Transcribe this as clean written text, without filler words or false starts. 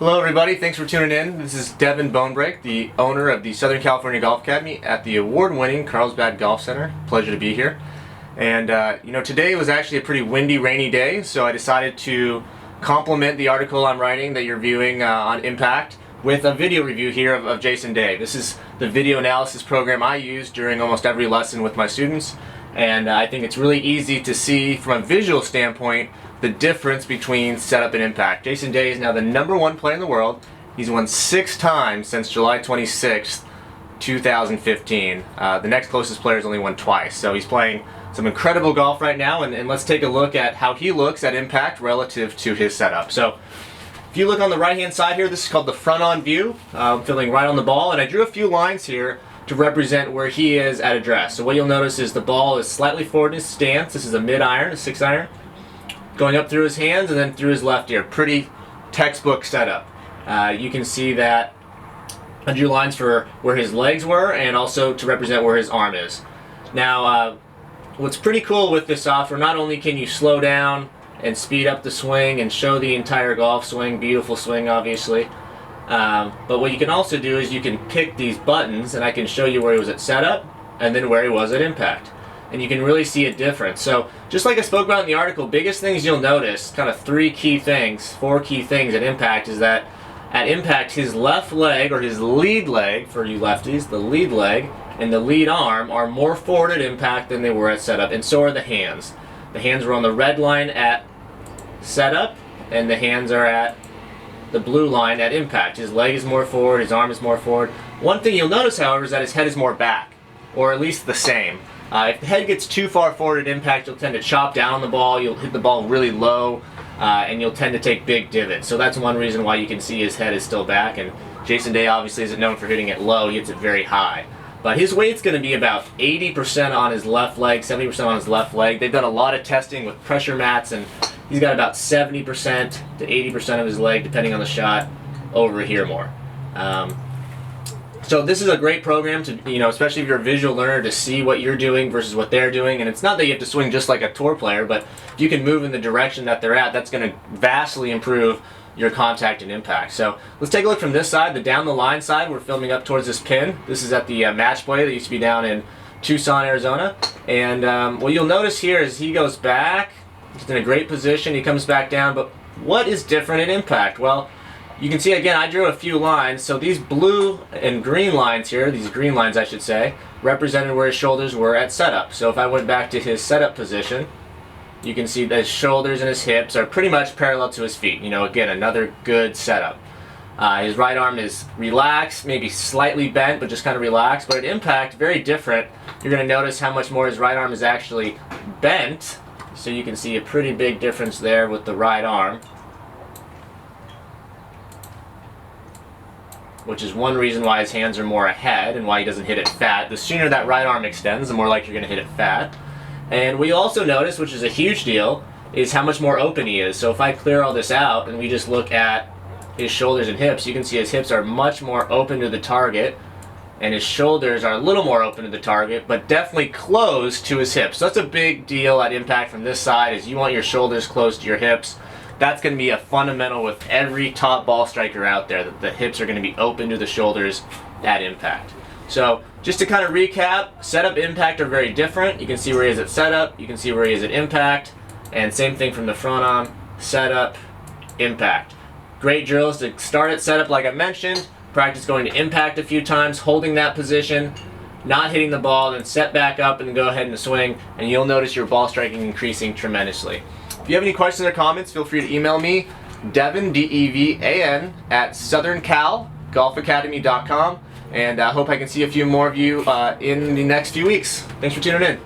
Hello everybody, thanks for tuning in. This is Devin Bonebrake, the owner of the Southern California Golf Academy at the award-winning Carlsbad Golf Center. Pleasure to be here. And today was actually a pretty windy, rainy day, so I decided to complement the article I'm writing that you're viewing on Impact with a video review here of Jason Day. This is the video analysis program I use during almost every lesson with my students, and I think it's really easy to see from a visual standpoint the difference between setup and impact. Jason Day is now the #1 player in the world. He's won 6 times since July 26th, 2015. The next closest player has only won twice. So he's playing some incredible golf right now, and let's take a look at how he looks at impact relative to his setup. So if you look on the right hand side here, this is called the front on view. I'm feeling right on the ball, and I drew a few lines here to represent where he is at address. So what you'll notice is the ball is slightly forward in his stance. This is a mid-iron, a 6-iron. Going up through his hands and then through his left ear. Pretty textbook setup. You can see that I drew lines for where his legs were and also to represent where his arm is. Now, what's pretty cool with this software, not only can you slow down and speed up the swing and show the entire golf swing, beautiful swing obviously, but what you can also do is you can pick these buttons and I can show you where he was at setup and then where he was at impact. And you can really see a difference. So just like I spoke about in the article, biggest things you'll notice, kind of 4 key things at impact, is that at impact his left leg, or his lead leg for you lefties, the lead leg and the lead arm are more forward at impact than they were at setup, and so are the hands. The hands were on the red line at setup and the hands are at the blue line at impact. His leg is more forward, his arm is more forward. One thing you'll notice, however, is that his head is more back, or at least the same. If the head gets too far forward at impact, you'll tend to chop down on the ball, you'll hit the ball really low, and you'll tend to take big divots. So that's one reason why you can see his head is still back, and Jason Day obviously isn't known for hitting it low, he hits it very high. But his weight's going to be about 80% on his left leg, 70% on his left leg. They've done a lot of testing with pressure mats, and he's got about 70% to 80% of his leg, depending on the shot, over here more. So this is a great program to, especially if you're a visual learner, to see what you're doing versus what they're doing. And it's not that you have to swing just like a tour player, but if you can move in the direction that they're at, that's going to vastly improve your contact and impact. So let's take a look from this side, the down the line side. We're filming up towards this pin. This is at the match play that used to be down in Tucson, Arizona. And what you'll notice here is he goes back. He's in a great position. He comes back down. But what is different at impact? Well, you can see again, I drew a few lines. So these blue and green lines here, these green lines I should say, represented where his shoulders were at setup. So if I went back to his setup position, you can see that his shoulders and his hips are pretty much parallel to his feet. Again, another good setup. His right arm is relaxed, maybe slightly bent, but just kind of relaxed. But at impact, very different. You're going to notice how much more his right arm is actually bent. So you can see a pretty big difference there with the right arm, which is one reason why his hands are more ahead and why he doesn't hit it fat. The sooner that right arm extends, the more likely you're going to hit it fat. And we also notice, which is a huge deal, is how much more open he is. So if I clear all this out and we just look at his shoulders and hips, you can see his hips are much more open to the target and his shoulders are a little more open to the target, but definitely close to his hips. So that's a big deal at impact from this side, is you want your shoulders close to your hips. That's going to be a fundamental with every top ball striker out there, that the hips are going to be open to the shoulders at impact. So just to kind of recap, setup, impact are very different. You can see where he is at setup, you can see where he is at impact, and same thing from the front on, setup, impact. Great drills to start at setup like I mentioned, practice going to impact a few times, holding that position, not hitting the ball, then set back up and go ahead and swing, and you'll notice your ball striking increasing tremendously. If you have any questions or comments, feel free to email me, Devin, D-E-V-A-N, at southerncalgolfacademy.com, and I hope I can see a few more of you in the next few weeks. Thanks for tuning in.